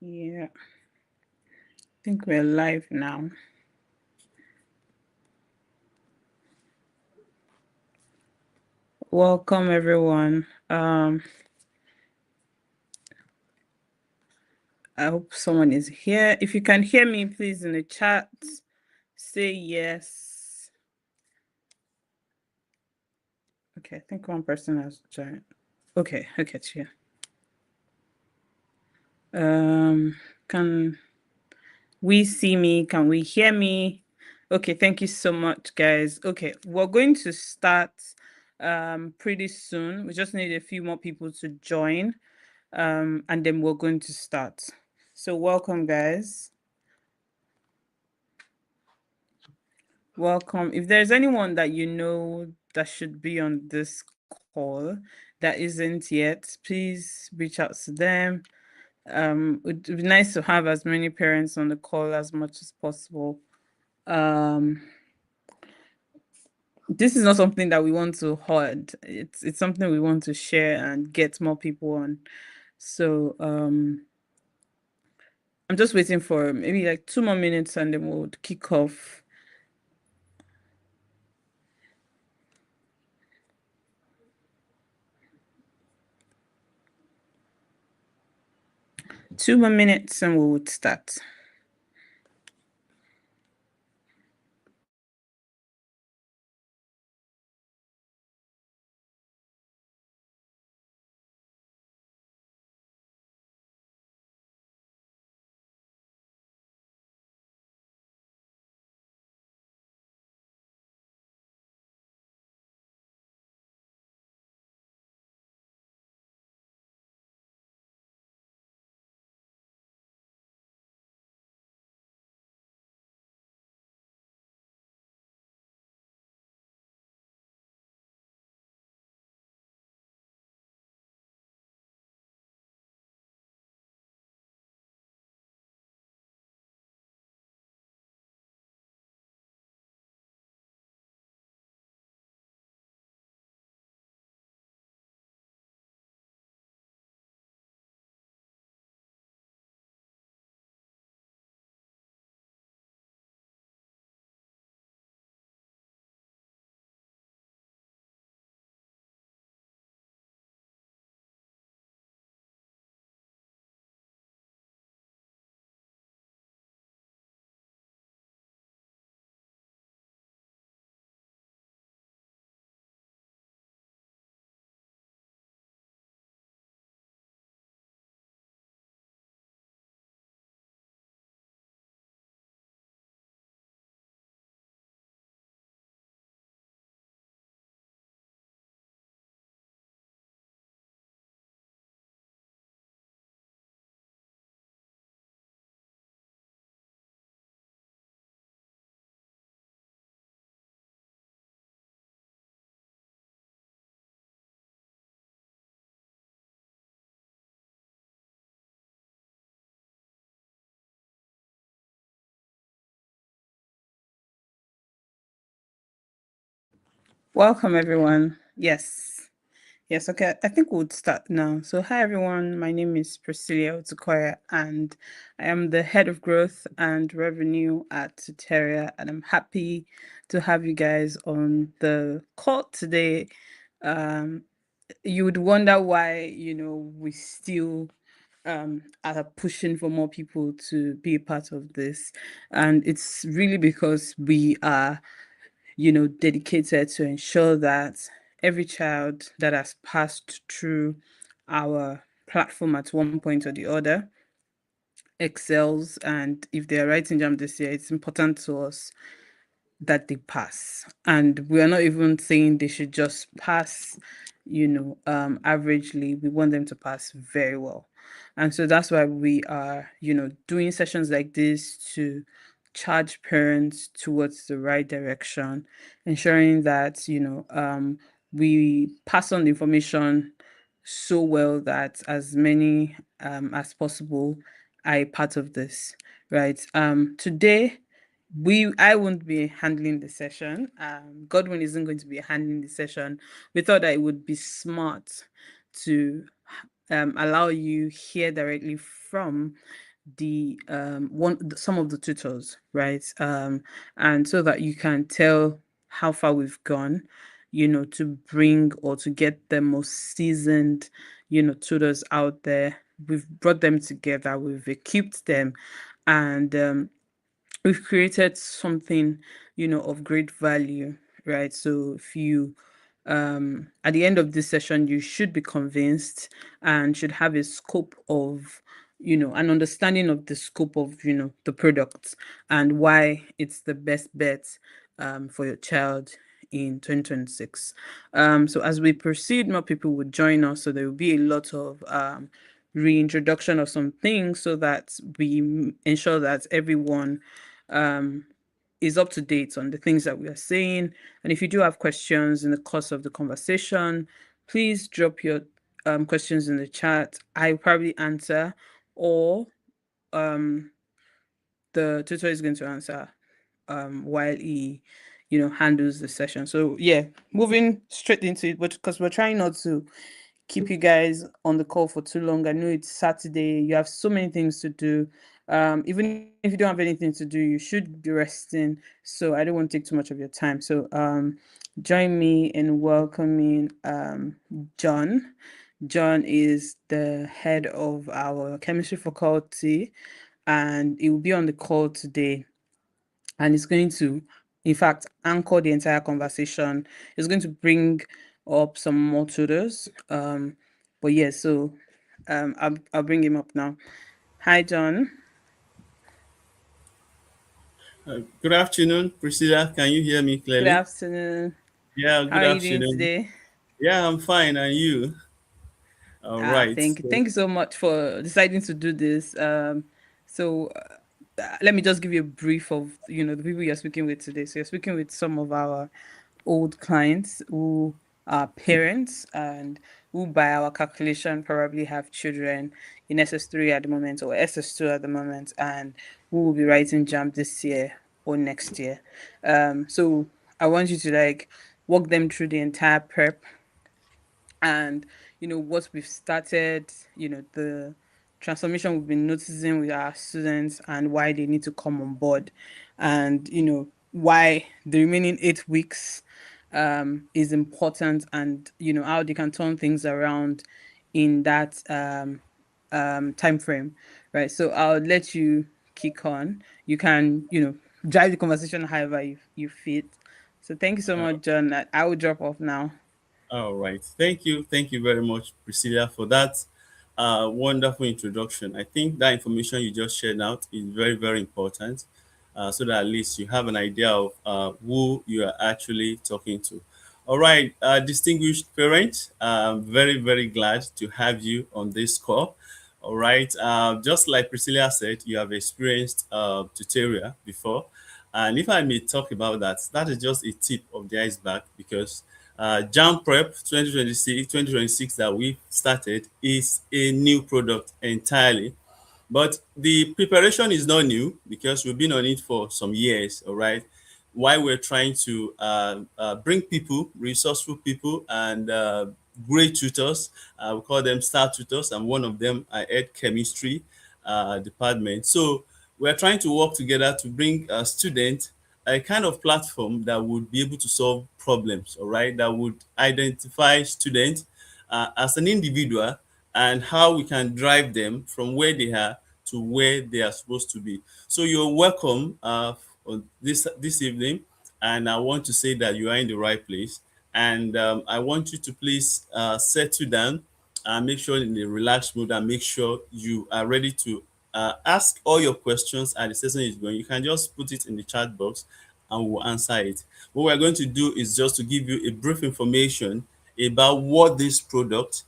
Yeah, I think we're live now. Welcome everyone. I hope someone is here. If you can hear me, please in the chat say yes. Okay, I think one person has joined. Okay, okay, here. Can we see me? Can we hear me? Okay, thank you so much, guys. Okay, we're going to start pretty soon. We just need a few more people to join. And then we're going to start. So welcome, guys. Welcome. If there's anyone that you know that should be on this call that isn't yet, please reach out to them. It'd be nice to have as many parents on the call as much as possible. This is not something that we want to hoard. It's something we want to share and get more people on. So I'm just waiting for maybe like 2 more minutes and then we'll kick off. Two more minutes and we would start. Welcome, everyone. Yes. Yes, okay. I think we'll start now. So, hi, everyone. My name is Priscilla Otukoya, and I am the head of growth and revenue at Tuteria. And I'm happy to have you guys on the call today. Um, you would wonder why, we still are pushing for more people to be a part of this. And it's really because we are dedicated to ensure that every child that has passed through our platform at one point or the other excels. And if they're writing JAMB this year, it's important to us that they pass. And we are not even saying they should just pass, averagely. We want them to pass very well. And so that's why we are, doing sessions like this to charge parents towards the right direction, ensuring that, we pass on the information so well that as many as possible are a part of this, right? Today I won't be handling the session. Godwin isn't going to be handling the session. We thought that it would be smart to allow you hear directly from the some of the tutors, right? And so that you can tell how far we've gone, to bring or to get the most seasoned, tutors out there. We've brought them together, we've equipped them, and we've created something, of great value, right? So if you at the end of this session, you should be convinced and should have a scope of, an understanding of the scope of, the product and why it's the best bet for your child in 2026. So as we proceed, more people would join us. So there will be a lot of reintroduction of some things so that we ensure that everyone um, is up to date on the things that we are saying. And if you do have questions in the course of the conversation, please drop your questions in the chat. I'll probably answer, or um, the tutor is going to answer while he, handles the session. So yeah, moving straight into it, but because we're trying not to keep you guys on the call for too long. I know it's Saturday, you have so many things to do. Even if you don't have anything to do, you should be resting. So I don't want to take too much of your time. So join me in welcoming John. John is the head of our chemistry faculty, and he will be on the call today, and he's going to, in fact, anchor the entire conversation. He's going to bring up some more tutors. But yeah, so I'll bring him up now. Hi, John. Good afternoon, Priscilla. Can you hear me Good clearly? afternoon. Yeah, How good are you doing afternoon. today? Yeah, I'm fine. And you? All Ah, right. thank you. Thank you so much for deciding to do this. So let me just give you a brief of, the people you're speaking with today. So you're speaking with some of our old clients who are parents and who, by our calculation, probably have children in SS3 at the moment or SS2 at the moment, and who will be writing JAMB this year or next year. So I want you to like walk them through the entire prep and what we've started, the transformation we've been noticing with our students and why they need to come on board, and why the remaining 8 weeks is important, and how they can turn things around in that time frame, right? So I'll let you kick on. You can drive the conversation however you fit. So thank you so Uh, much, John. I will drop off now. all right. Thank you. Thank you very much, Priscilla, for that wonderful introduction. I think that information you just shared out is very, very important so that at least you have an idea of who you are actually talking to. All right, distinguished parents, I'm very, very glad to have you on this call. All right, just like Priscilla said, you have experienced tutorial before. And if I may talk about that, that is just a tip of the iceberg because Jam Prep 2026 that we started is a new product entirely. But the preparation is not new because we've been on it for some years, all right? While we're trying to bring people, resourceful people, and great tutors, we call them star tutors, and one of them I head chemistry department. So we're trying to work together to bring students a kind of platform that would be able to solve problems, all right? That would identify students as an individual and how we can drive them from where they are to where they are supposed to be. So you're welcome on this evening, and I want to say that you are in the right place. And I want you to please settle down and make sure in a relaxed mood and make sure you are ready to ask all your questions as the session is going. You can just put it in the chat box and we'll answer it. What we're going to do is just to give you a brief information about what this product,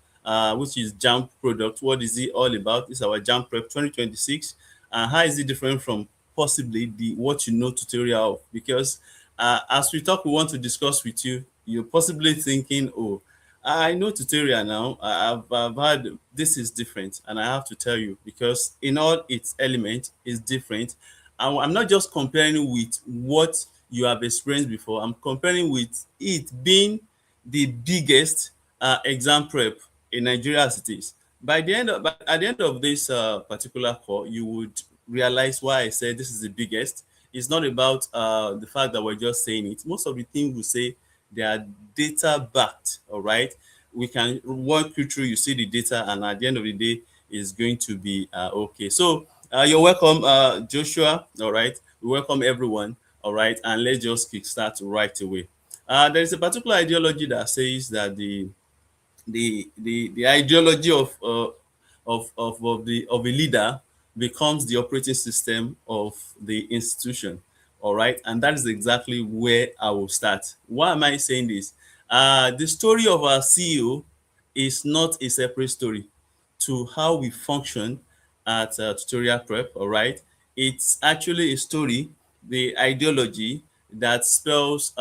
which is JAMB product, what is it all about? This is our JAMB Prep 2026. And how is it different from possibly the what you know tutorial of? Because as we talk, we want to discuss with you. You're possibly thinking, oh, I know tutorial now. I've had this is different, and I have to tell you because in all its elements is different. And I'm not just comparing with what you have experienced before. I'm comparing with it being the biggest exam prep in Nigeria as it is. But at the end of this particular call, you would realize why I said this is the biggest. It's not about the fact that we're just saying it. Most of the things we say, they are data backed. All right, we can walk you through. You see the data, and at the end of the day, is going to be okay. So you're welcome, Joshua. All right, we welcome everyone. All right, and let's just kickstart right away. There is a particular ideology that says that the ideology of a leader becomes the operating system of the institution. All right, and that is exactly where I will start. Why am I saying this? The story of our CEO is not a separate story to how we function at tutorial prep. All right, it's actually a story, the ideology that spells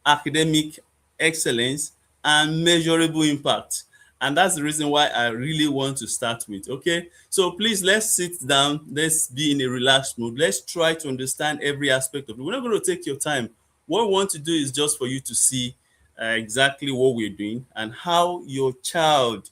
academic excellence and measurable impact. And that's the reason why I really want to start with. Okay, so please, let's sit down, let's be in a relaxed mood, let's try to understand every aspect of it. We're not going to take your time. What we want to do is just for you to see exactly what we're doing and how your child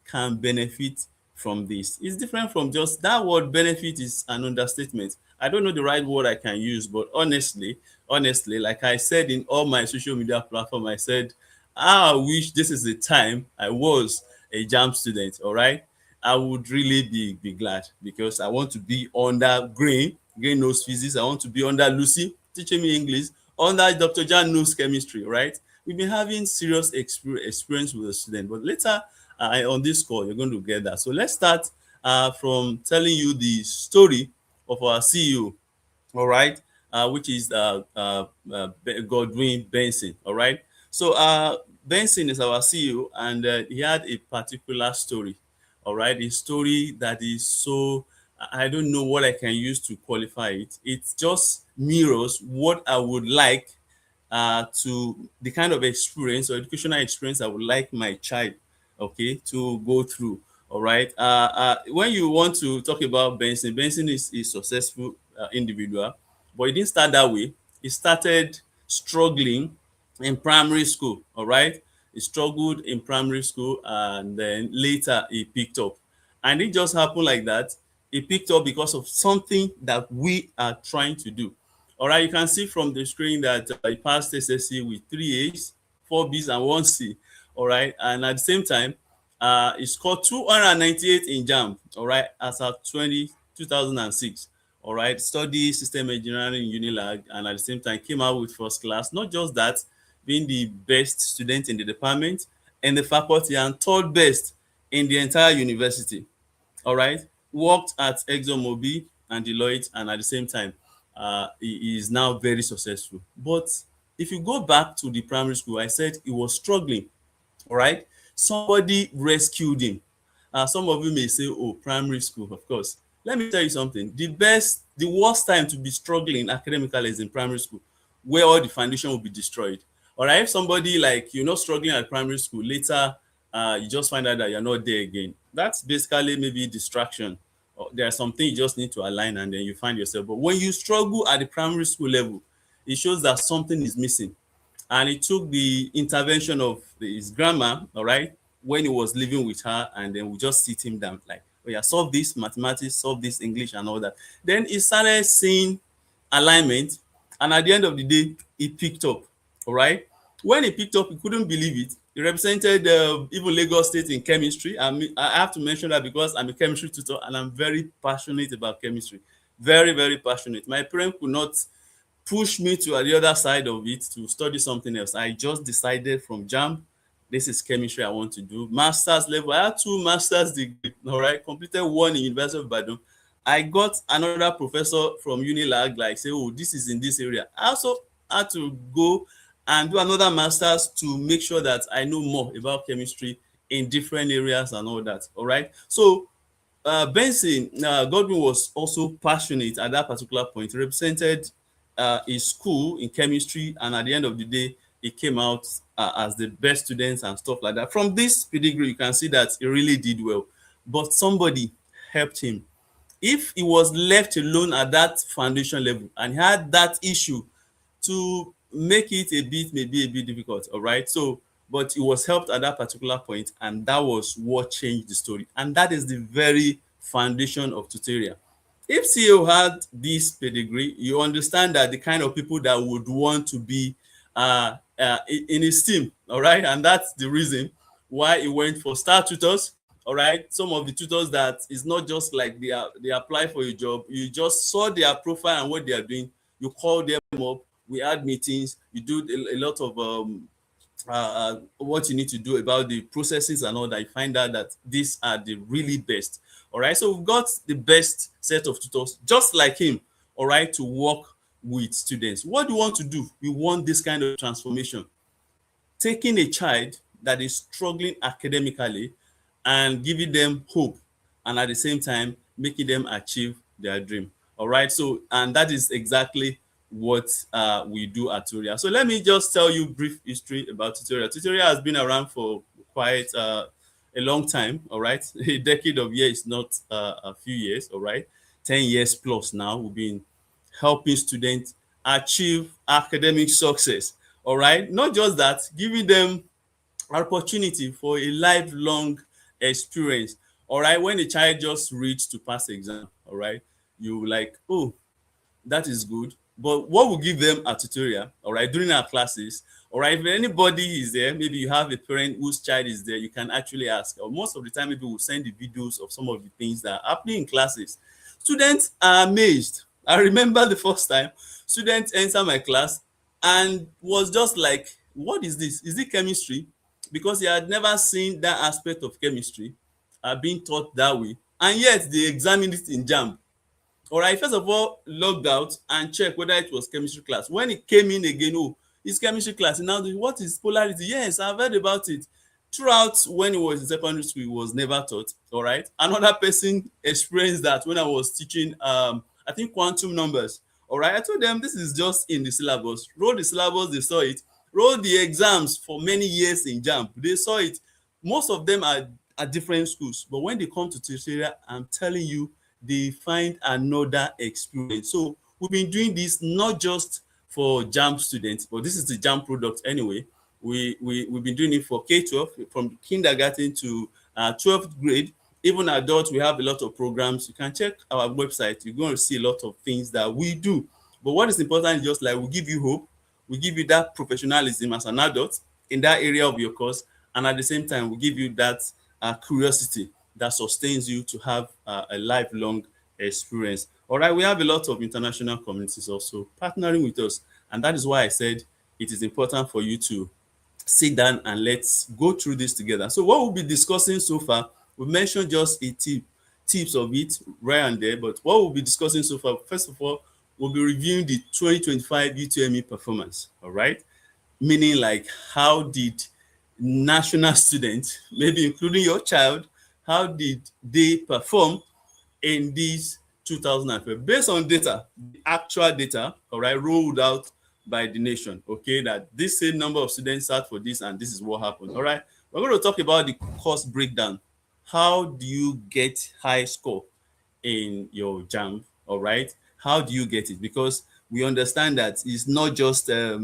can benefit from this. It's different from just that word. Benefit is an understatement. I don't know the right word I can use, but honestly, like I said in all my social media platform, I said, I wish this is the time I was a JAMB student. All right, I would really be glad, because I want to be under Green knows physics. I want to be under Lucy teaching me English, under Dr. Jan knows chemistry. Right, we've been having serious experience with the student, but later on this call you're going to get that. So let's start from telling you the story of our CEO. All right, which is Godwin Benson. All right, so Benson is our CEO, and he had a particular story. All right, a story that is so, I don't know what I can use to qualify it. It just mirrors what I would like to the kind of experience or educational experience I would like my child, okay, to go through. All right. When you want to talk about Benson, Benson is a successful individual, but he didn't start that way. He started struggling in primary school. All right. He struggled in primary school, and then later he picked up. And it just happened like that. He picked up because of something that we are trying to do. All right, you can see from the screen that he passed SSC with 3 A's, 4 B's, and 1 C. All right, and at the same time, he scored 298 in JAMB. All right, as of 2006. All right, studied system engineering in Unilag, and at the same time came out with first class. Not just that, being the best student in the department and the faculty, and third best in the entire university. All right, worked at ExxonMobil and Deloitte, and at the same time he is now very successful. But if you go back to the primary school, I said he was struggling. All right, somebody rescued him. Some of you may say, oh, primary school, of course. Let me tell you something. The worst time to be struggling academically is in primary school, where all the foundation will be destroyed. All right, if somebody like you're not struggling at primary school, later you just find out that you're not there again. That's basically maybe distraction. Or there are some things you just need to align, and then you find yourself. But when you struggle at the primary school level, it shows that something is missing. And it took the intervention of his grandma, all right, when he was living with her, and then we just sit him down like, oh yeah, solve this mathematics, solve this English, and all that. Then he started seeing alignment, and at the end of the day, he picked up. All right, when he picked up, he couldn't believe it. He represented even Lagos State in chemistry. I have to mention that because I'm a chemistry tutor and I'm very passionate about chemistry. Very, very passionate. My parents could not push me to the other side of it to study something else. I just decided from JAMB, this is chemistry I want to do. Master's level, I had 2 master's degrees, all right, completed one in University of Ibadan. I got another professor from Unilag, like say, oh, this is in this area. I also had to go and do another master's to make sure that I know more about chemistry in different areas and all that. All right. So Benson, Godwin was also passionate at that particular point. He represented his school in chemistry, and at the end of the day, he came out as the best students and stuff like that. From this pedigree, you can see that he really did well. But somebody helped him. If he was left alone at that foundation level and he had that issue, to make it a bit maybe a bit difficult. All right, so but it was helped at that particular point, and that was what changed the story. And that is the very foundation of tutorial. If CEO had this pedigree, you understand that the kind of people that would want to be in his team, all right? And that's the reason why he went for star tutors, all right? Some of the tutors that is not just like they apply for a job, you just saw their profile and what they are doing, you call them up, we had meetings, you do a lot of what you need to do about the processes and all that. You find out that these are the really best. All right, so we've got the best set of tutors just like him, all right, to work with students. What do you want to do? We want this kind of transformation, taking a child that is struggling academically and giving them hope, and at the same time making them achieve their dream. All right, so and that is exactly what we do at Tutorial. So let me just tell you brief history about Tutorial. Tutorial has been around for quite a long time. All right, a decade of years, not a few years. All right, 10 years plus now we've been helping students achieve academic success. All right, not just that, giving them opportunity for a lifelong experience. All right, when a child just reads to pass exam, all right, you like, oh, that is good. But what will give them a tutorial, all right, during our classes, all right, if anybody is there, maybe you have a parent whose child is there, you can actually ask. Or most of the time, maybe we'll send the videos of some of the things that are happening in classes. Students are amazed. I remember the first time students enter my class and was just like, what is this? Is it chemistry? Because he had never seen that aspect of chemistry being taught that way. And yet they examined it in JAMB. All right, first of all, logged out and checked whether it was chemistry class. When it came in again, oh, it's chemistry class. And now, what is polarity? Yes, I've heard about it. Throughout when he was in secondary school, he was never taught. All right. Another person experienced that when I was teaching, I think quantum numbers. All right. I told them this is just in the syllabus. Wrote the syllabus, they saw it. Wrote the exams for many years in JAMB. They saw it. Most of them are at different schools, but when they come to tutorial, I'm telling you, they find another experience. So we've been doing this not just for JAMB students, but this is the JAMB product anyway. We've been doing it for K-12, from kindergarten to 12th grade. Even adults, we have a lot of programs. You can check our website. You're going to see a lot of things that we do. But what is important is just like we give you hope, we give you that professionalism as an adult in that area of your course, and at the same time, we give you that curiosity that sustains you to have a lifelong experience. All right, we have a lot of international communities also partnering with us, and that is why I said it is important for you to sit down and let's go through this together. So what we'll be discussing so far, we mentioned just tips of it right and there, but what we'll be discussing so far, first of all, we'll be reviewing the 2025 UTME performance, all right? Meaning like how did national students, maybe including your child, how did they perform in these 2005 based on data, the actual data, all right, rolled out by the nation, okay, that this same number of students sat for this and this is what happened. All right, we're going to talk about the course breakdown. How do you get high score in your JAMB? All right, how do you get it? Because we understand that it's not just a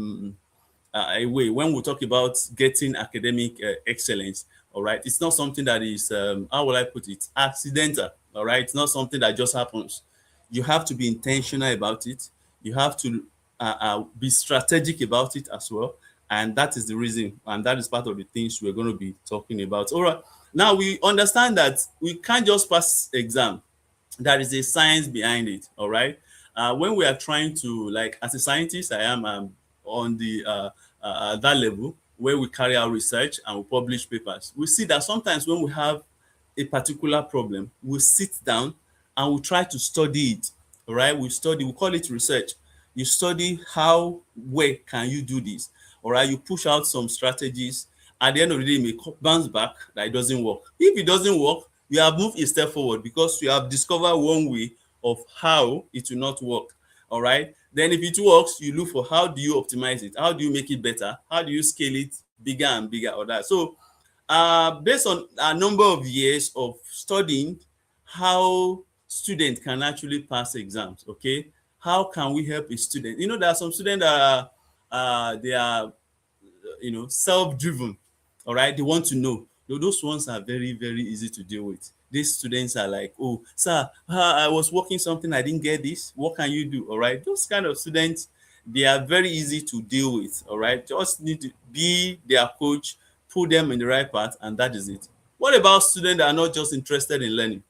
way when we talk about getting academic excellence. All right, it's not something that is how will I put it, accidental. All right, it's not something that just happens. You have to be intentional about it. You have to be strategic about it as well, and that is the reason, and that is part of the things we're going to be talking about. All right, now we understand that we can't just pass exam. There is a science behind it. All right, when we are trying to, like, as a scientist, I am on the that level where we carry out research and we publish papers. We see that sometimes when we have a particular problem, we sit down and we try to study it. All right, we study, we call it research. You study how, where can you do this. All right, you push out some strategies. At the end of the day, you may bounce back that it doesn't work. If it doesn't work, you have moved a step forward because you have discovered one way of how it will not work. All right, then if it works, you look for how do you optimize it, how do you make it better, how do you scale it bigger and bigger, or that. So based on a number of years of studying how students can actually pass exams, okay, how can we help a student? You know, there are some students that are they are self-driven. All right, they want to know. Those ones are very, very easy to deal with. These students are like, oh, sir, I was working something, I didn't get this. What can you do? All right, those kind of students, they are very easy to deal with. All right, just need to be their coach, put them in the right path, and that is it. What about students that are not just interested in learning?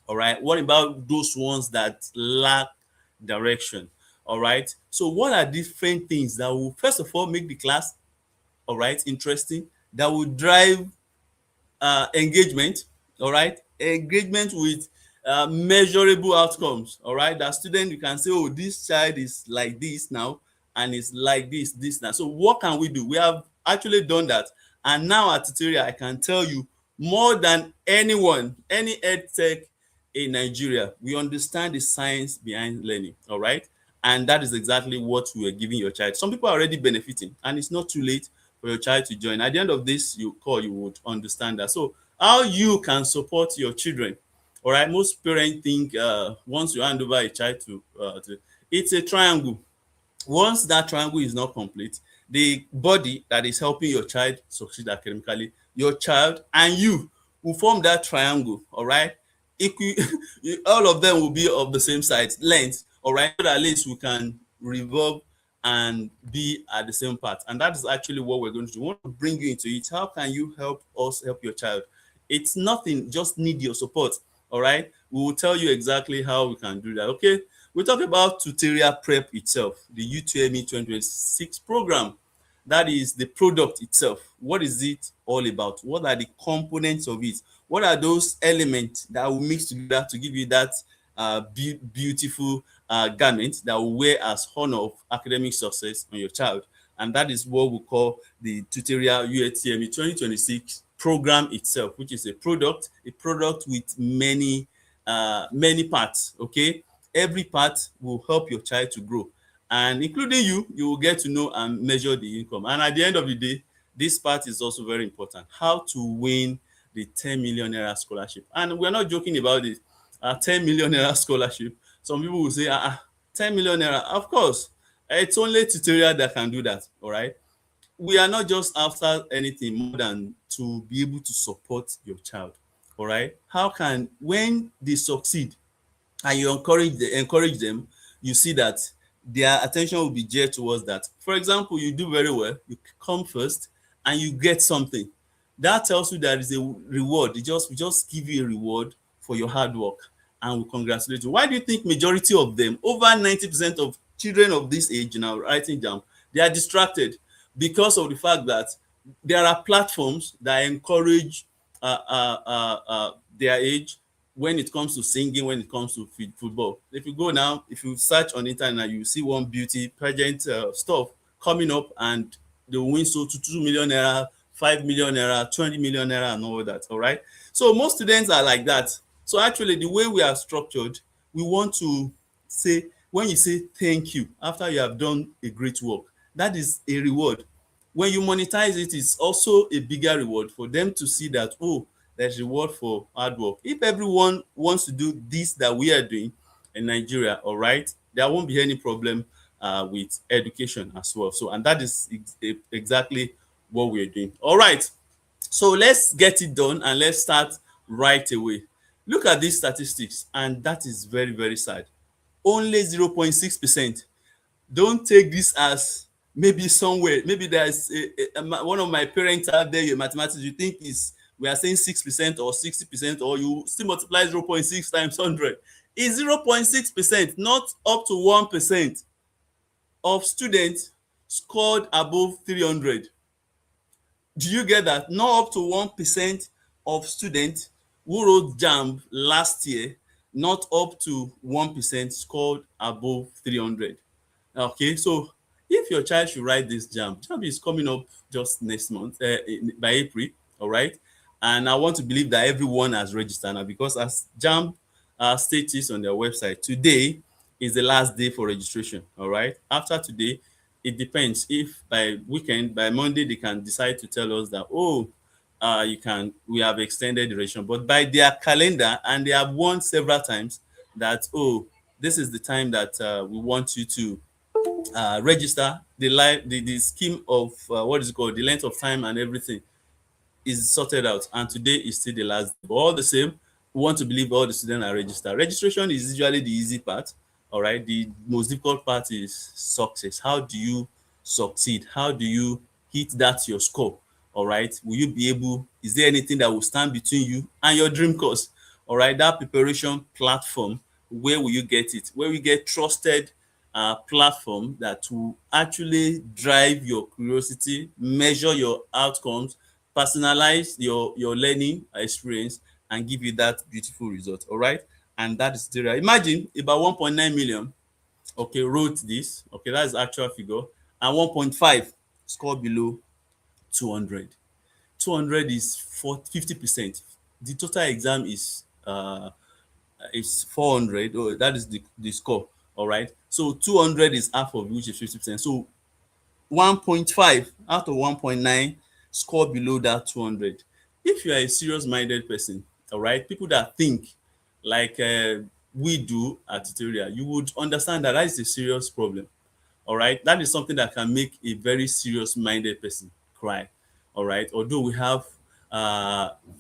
All right, what about those ones that lack direction? All right, so what are different things that will first of all make the class, all right, interesting, that will drive engagement, all right, engagement with measurable outcomes, all right, that student, you can say, oh, this child is like this now and it's like this now. So what can we do? We have actually done that, and now at tutorial I can tell you, more than anyone, any ed tech in Nigeria, we understand the science behind learning, all right, and that is exactly what we are giving your child. Some people are already benefiting, and it's not too late for your child to join. At the end of this you call, you would understand that. So how you can support your children? All right, most parents think once you hand over a child to it's a triangle. Once that triangle is not complete, the body that is helping your child succeed academically, your child and you will form that triangle. All right, equal all of them will be of the same size length. All right, so that at least we can revolve and be at the same path. And that is actually what we're going to do. We want to bring you into it. How can you help us help your child? It's nothing, just need your support. All right, we will tell you exactly how we can do that. Okay, we talk about tutorial prep itself, the UTME 2026 program. That is the product itself. What is it all about? What are the components of it? What are those elements that will mix together to give you that beautiful garment that will wear as honor of academic success on your child? And that is what we call the tutorial UTME 2026 program itself, which is a product with many parts. Okay, every part will help your child to grow, and including you will get to know and measure the income. And at the end of the day, this part is also very important: how to win the 10 million naira scholarship. And we're not joking about it. 10 million naira scholarship, some people will say, 10 million naira, of course, it's only tutorial that can do that. All right, we are not just after anything more than to be able to support your child. All right, how can, when they succeed and you encourage them, you see that their attention will be geared towards that. For example, you do very well, you come first and you get something, that tells you there is a reward. We just give you a reward for your hard work, and we congratulate you. Why do you think majority of them, over 90% of children of this age now writing JAMB, they are distracted? Because of the fact that there are platforms that encourage their age when it comes to singing, when it comes to football. If you go now, if you search on the internet, you see one beauty pageant stuff coming up, and they will win so to 2 million naira, 5 million naira, 20 million naira, and all that. All right. So most students are like that. So actually, the way we are structured, we want to say, when you say thank you after you have done a great work, that is a reward. When you monetize it, it's also a bigger reward for them to see that, oh, there's reward for hard work. If everyone wants to do this that we are doing in Nigeria, all right, there won't be any problem with education as well. So, and that is exactly what we're doing. All right, so let's get it done and let's start right away. Look at these statistics, and that is very, very sad. Only 0.6%. Don't take this as maybe somewhere, maybe there's one of my parents out there, your mathematics, you think is, we are saying 6% or 60%, or you still multiply 0.6 times 100. It's 0.6%, not up to 1% of students scored above 300. Do you get that? Not up to 1% of students who wrote JAMB last year, not up to 1% scored above 300. Okay, so if your child should write this JAMB is coming up just next month, by April, all right? And I want to believe that everyone has registered now, because as JAMB states on their website, today is the last day for registration, all right? After today, it depends. If by weekend, by Monday, they can decide to tell us that, oh, we have extended the registration. But by their calendar, and they have warned several times that, oh, this is the time that we want you to register, the scheme of what is it called, the length of time and everything. is sorted out, and today is still the last day. But all the same, we want to believe all the students are registered. Registration is usually the easy part. All right, the most difficult part is success. How do you succeed? How do you hit that your score? All right, will you be able, is there anything that will stand between you and your dream course? All right, that preparation platform, where will you get it? Where we get trusted platform that will actually drive your curiosity, measure your outcomes, personalize your learning experience, and give you that beautiful result. All right, and that is the imagine about 1.9 million, okay, wrote this, okay, that's the actual figure, and 1.5 score below 200. 200 is 50%. The total exam is 400. Oh, that is the score. All right, so 200 is half of, which is 50%. So 1.5 out of 1.9 score below that 200. If you are a serious minded person, all right, people that think like we do at tutorial, you would understand that that is a serious problem. All right, that is something that can make a very serious minded person cry. All right, although we have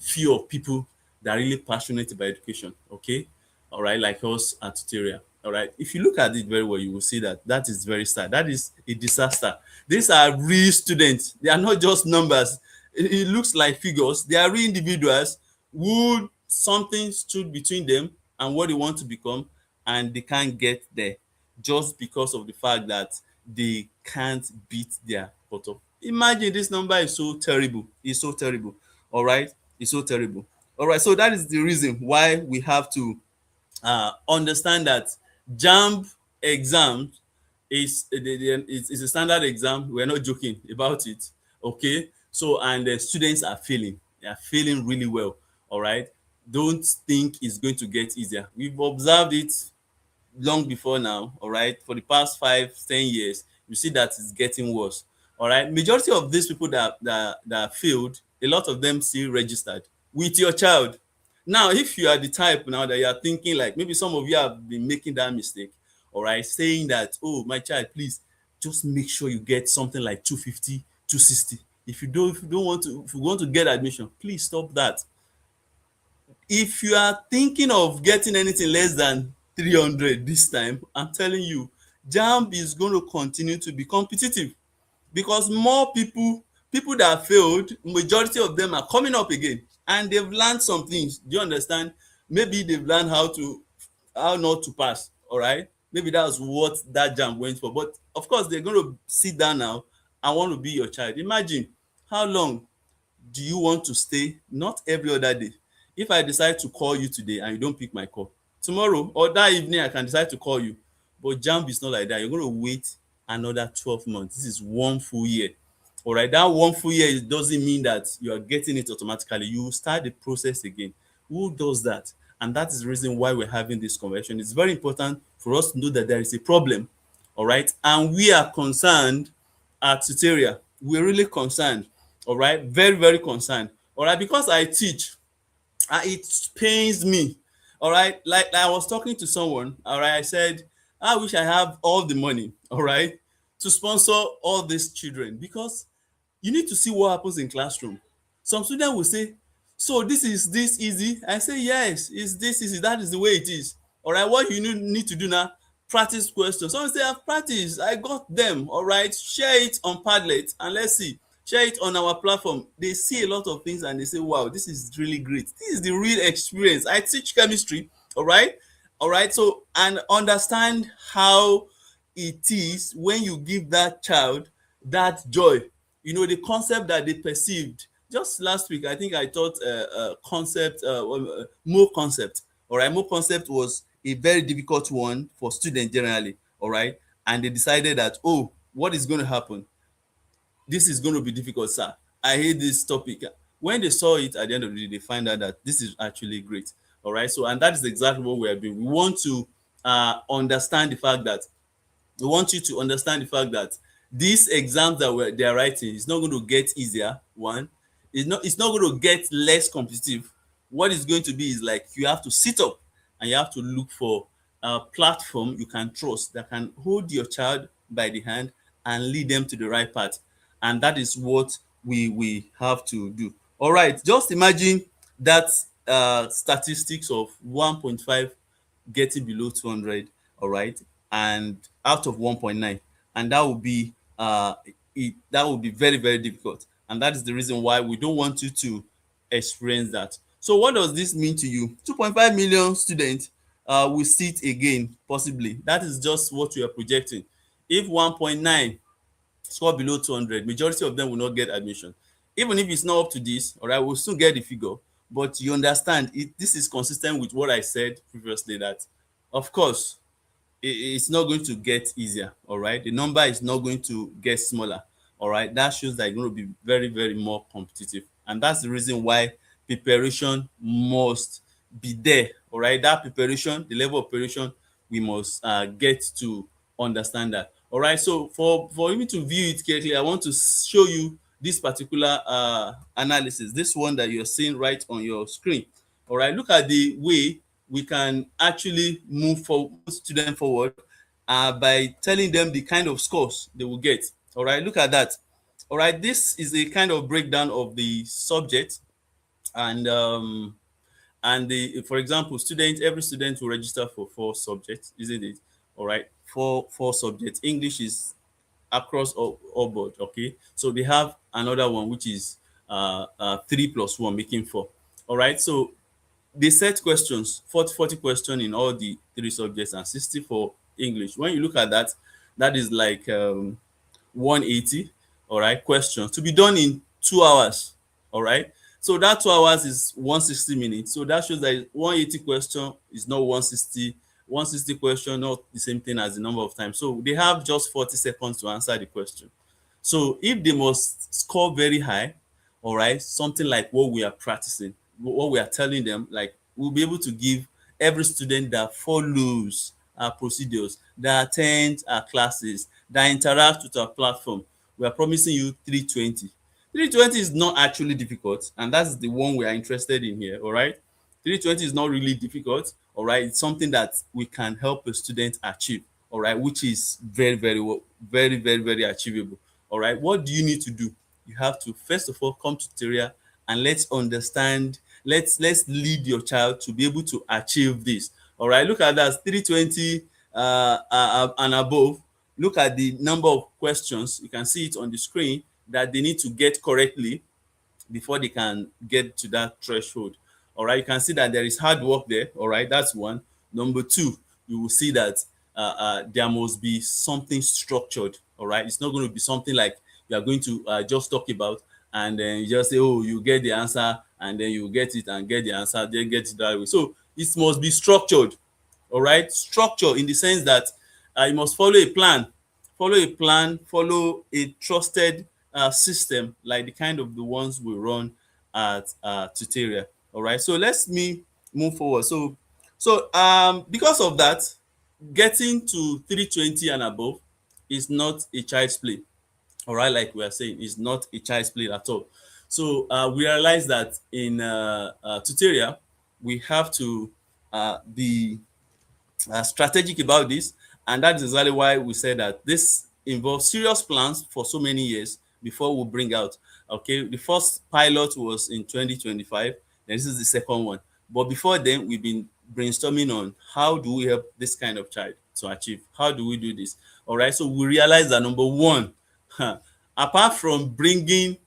few of people that are really passionate about education, okay, all right, like us at tutorial. All right, if you look at it very well, you will see that that is very sad. That is a disaster. These are real students. They are not just numbers. It looks like figures. They are real individuals who something stood between them and what they want to become, and they can't get there just because of the fact that they can't beat their cutoff. Imagine, this number is so terrible. It's so terrible. All right, it's so terrible. All right, so that is the reason why we have to understand that JAMB exam is a standard exam. We're not joking about it. Okay, so and the students are failing. They are failing really well. All right, don't think it's going to get easier. We've observed it long before now. All right, for the past 5, 10 years, you see that it's getting worse. All right, majority of these people that failed, a lot of them still registered with your child. Now, if you are the type now that you are thinking, like maybe some of you have been making that mistake, all right, saying that, oh, my child, please just make sure you get something like 250, 260. If you want to get admission, please stop that. If you are thinking of getting anything less than 300 this time, I'm telling you, JAMB is going to continue to be competitive, because more people that failed, majority of them are coming up again, and they've learned some things. Do you understand? Maybe they've learned how not to pass. All right, maybe that's what that JAMB went for. But of course, they're going to sit down now and want to be your child. Imagine, how long do you want to stay? Not every other day. If I decide to call you today and you don't pick my call, tomorrow or that evening I can decide to call you. But JAMB is not like that. You're going to wait another 12 months. This is 1 full year. All right, that 1 full year doesn't mean that you are getting it automatically. You will start the process again. Who does that? And that is the reason why we're having this conversation. It's very important for us to know that there is a problem. All right, and we are concerned at tutorial. We're really concerned. All right, very, very concerned. All right, because I teach, it pains me. All right, like I was talking to someone. All right, I said, I wish I have all the money, all right, to sponsor all these children, because you need to see what happens in classroom. Some students will say, so this easy? I say, yes, it's this easy. That is the way it is. All right, what you need to do now, practice questions. Some say, I've practiced, I got them. All right, share it on Padlet and let's see. Share it on our platform. They see a lot of things and they say, wow, this is really great. This is the real experience. I teach chemistry. All right, so, and understand how it is when you give that child that joy. The concept that they perceived. Just last week, I think I taught more concept. All right, more concept was a very difficult one for students generally. All right, and they decided that, oh, what is going to happen? This is going to be difficult, sir. I hate this topic. When they saw it at the end of the day, they find out that this is actually great. All right, so, and that is exactly what we are doing. We want to understand the fact that we want you to understand the fact that these exams that they are writing is not going to get easier. One, it's not going to get less competitive. What it's going to be is like, you have to sit up and you have to look for a platform you can trust that can hold your child by the hand and lead them to the right path. And that is what we have to do. All right, just imagine that statistics of 1.5 getting below 200, all right, and out of 1.9, and that would be that would be very, very difficult, and that is the reason why we don't want you to experience that. So what does this mean to you? 2.5 million students will sit again, possibly. That is just what we are projecting. If 1.9 score below 200, majority of them will not get admission. Even if it's not up to this, all right, we'll still get the figure. But you understand, this is consistent with what I said previously, that of course it's not going to get easier, all right? The number is not going to get smaller, all right? That shows that it's going to be very, very more competitive. And that's the reason why preparation must be there, all right? That preparation, the level of preparation, we must get to understand that. All right, so for me to view it carefully, I want to show you this particular analysis, this one that you're seeing right on your screen. All right, look at the way we can actually move students forward by telling them the kind of scores they will get. All right, look at that. All right, this is a kind of breakdown of the subject, and for example, every student will register for 4 subjects, isn't it? All right, four subjects. English is across all board. Okay, so they have another one which is 3 plus 1 making 4. All right, so they set questions, 40 questions in all the 3 subjects and 60 for English. When you look at that, that is like 180, all right, questions to be done in 2 hours. All right, so that 2 hours is 160 minutes. So that shows that 180 question is not 160. 160 question, not the same thing as the number of times. So they have just 40 seconds to answer the question. So if they must score very high, all right, something like what we are practicing, what we are telling them, like we'll be able to give every student that follows our procedures, that attends our classes, that interacts with our platform, we are promising you 320. 320 is not actually difficult, and that's the one we are interested in here, all right? 320 is not really difficult, all right? It's something that we can help a student achieve, all right, which is very, very, very, very, very achievable, all right? What do you need to do? You have to, first of all, come to tutorial and let's understand, let's lead your child to be able to achieve this, all right? Look at that, 320 and above. Look at the number of questions. You can see it on the screen that they need to get correctly before they can get to that threshold. All right, you can see that there is hard work there. All right, that's one. Number two, you will see that there must be something structured. All right, it's not going to be something like you are going to just talk about and then you just say, oh, you get the answer and then you get it and get the answer, then get it that way. So it must be structured. All right, structure in the sense that you must follow a trusted system like the kind of the ones we run at tutorial. All right, so let's me move forward. So because of that, getting to 320 and above is not a child's play. All right, like we are saying, is not a child's play at all. So we realize that in tutorial we have to be strategic about this, and that is exactly why we said that this involves serious plans for so many years before we bring out. Okay, the first pilot was in 2025, then this is the second one, but before then we've been brainstorming on how do we help this kind of child to achieve, how do we do this. All right, so we realize that number one, apart from bringing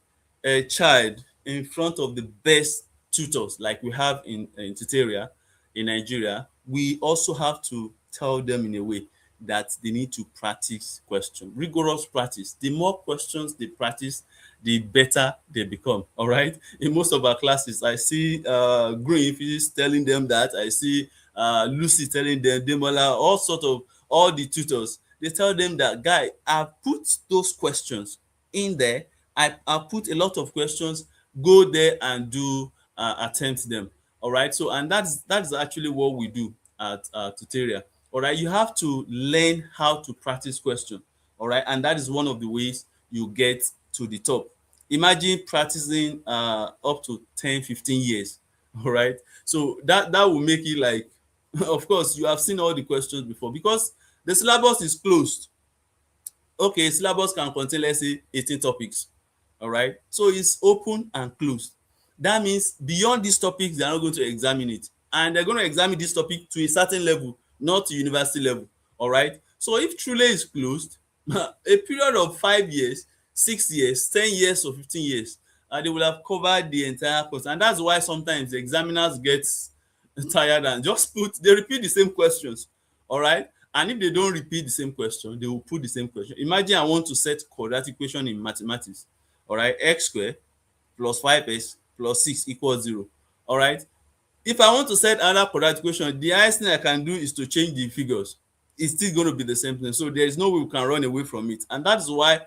a child in front of the best tutors like we have in tutorial in Nigeria, we also have to tell them in a way that they need to practice question, rigorous practice. The more questions they practice, the better they become. All right. In most of our classes, I see Green Physics telling them that. I see Lucy telling them, Demola, all the tutors. They tell them that, guy, I've put those questions in there. I put a lot of questions. Go there and do attempt them. All right, so and that's actually what we do at tutorial. All right, you have to learn how to practice question. All right, and that is one of the ways you get to the top. Imagine practicing up to 10-15 years. All right, so that will make it like of course you have seen all the questions before because the syllabus is closed. Okay, syllabus can contain, let's say, 18 topics. All right, so it's open and closed. That means beyond these topics, they are not going to examine it. And they're going to examine this topic to a certain level, not to university level. All right. So if truly is closed, a period of 5 years, 6 years, 10 years, or 15 years, they will have covered the entire course. And that's why sometimes the examiners get tired and just they repeat the same questions. All right. And if they don't repeat the same question, they will put the same question. Imagine I want to set quadratic equation in mathematics. All right. X squared plus 5x plus 6 equals 0. All right. If I want to set another quadratic equation, the highest thing I can do is to change the figures. It's still going to be the same thing. So there is no way we can run away from it. And that's why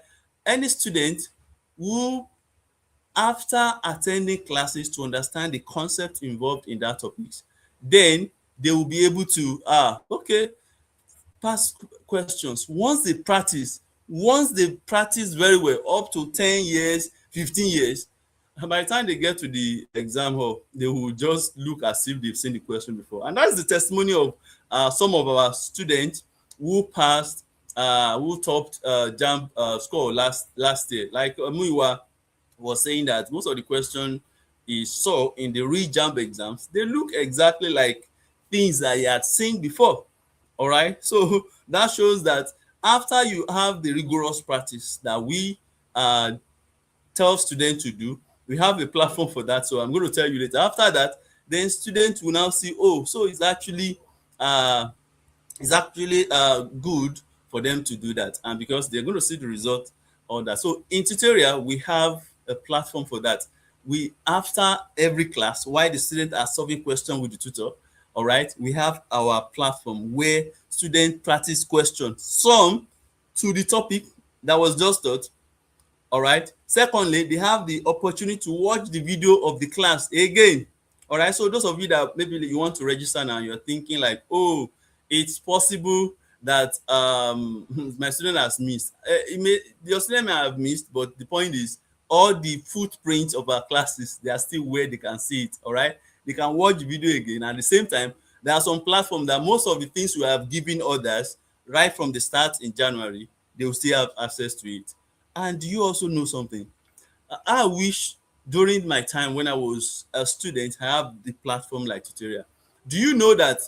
any student who, after attending classes to understand the concept involved in that topics, then they will be able to, okay, past questions. Once they practice very well up to 10 years, 15 years, and by the time they get to the exam hall, they will just look as if they've seen the question before. And that's the testimony of some of our students who passed, who topped JAMB score last year. Like Muiwa was saying that most of the question he saw in the real JAMB exams, they look exactly like things that he had seen before. All right. So that shows that after you have the rigorous practice that we tell students to do, we have a platform for that. So I'm going to tell you later. After that, then students will now see, oh, so uh, it's actually good for them to do that. And because they're going to see the result on that. So in tutorial, we have a platform for that. We, after every class, while the students are solving questions with the tutor, all right, we have our platform where students practice questions, some to the topic that was just taught. All right. Secondly, they have the opportunity to watch the video of the class again. All right. So those of you that maybe you want to register now, you're thinking like, oh, it's possible that my student has missed. Your student may have missed, but the point is, all the footprints of our classes, they are still where they can see it. All right. They can watch the video again. At the same time, there are some platforms that most of the things we have given others right from the start in January, they will still have access to it. And do you also know something? I wish during my time when I was a student, I have the platform like tutorial. Do you know that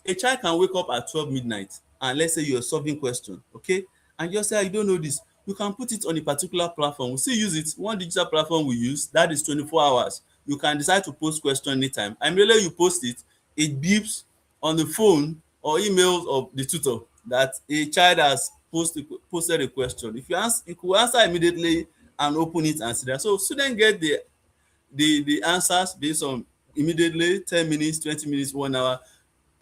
a child can wake up at 12 midnight and let's say you're solving question, okay? And you say, you don't know this. You can put it on a particular platform. We still use it. One digital platform we use, that is 24 hours. You can decide to post question anytime. And immediately you post it, it beeps on the phone or emails of the tutor that a child has posted a question. If you answer, you could answer immediately and open it and see that. So students get the answers based on immediately 10 minutes, 20 minutes, 1 hour,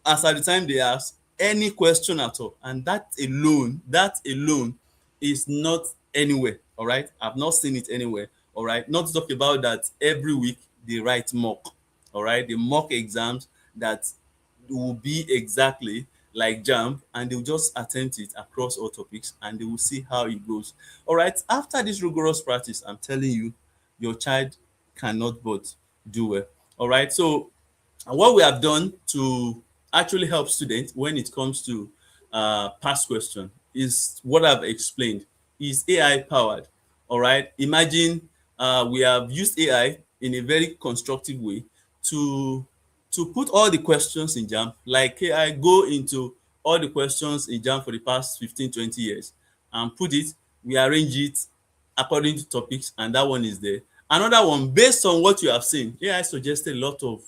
as at the time they ask any question at all. And that alone is not anywhere. All right. I've not seen it anywhere. All right. Not to talk about that every week they write mock. All right. The mock exams that will be exactly like JAMB, and they'll just attempt it across all topics and they will see how it goes. All right. After this rigorous practice, I'm telling you, your child cannot but do well. All right. So what we have done to actually help students when it comes to past question is what I've explained is AI powered. All right. Imagine we have used AI in a very constructive way to put all the questions in JAMB. Like AI go into all the questions in JAMB for the past 15, 20 years and put it, we arrange it according to topics, and that one is there. Another one, based on what you have seen, AI suggested a lot of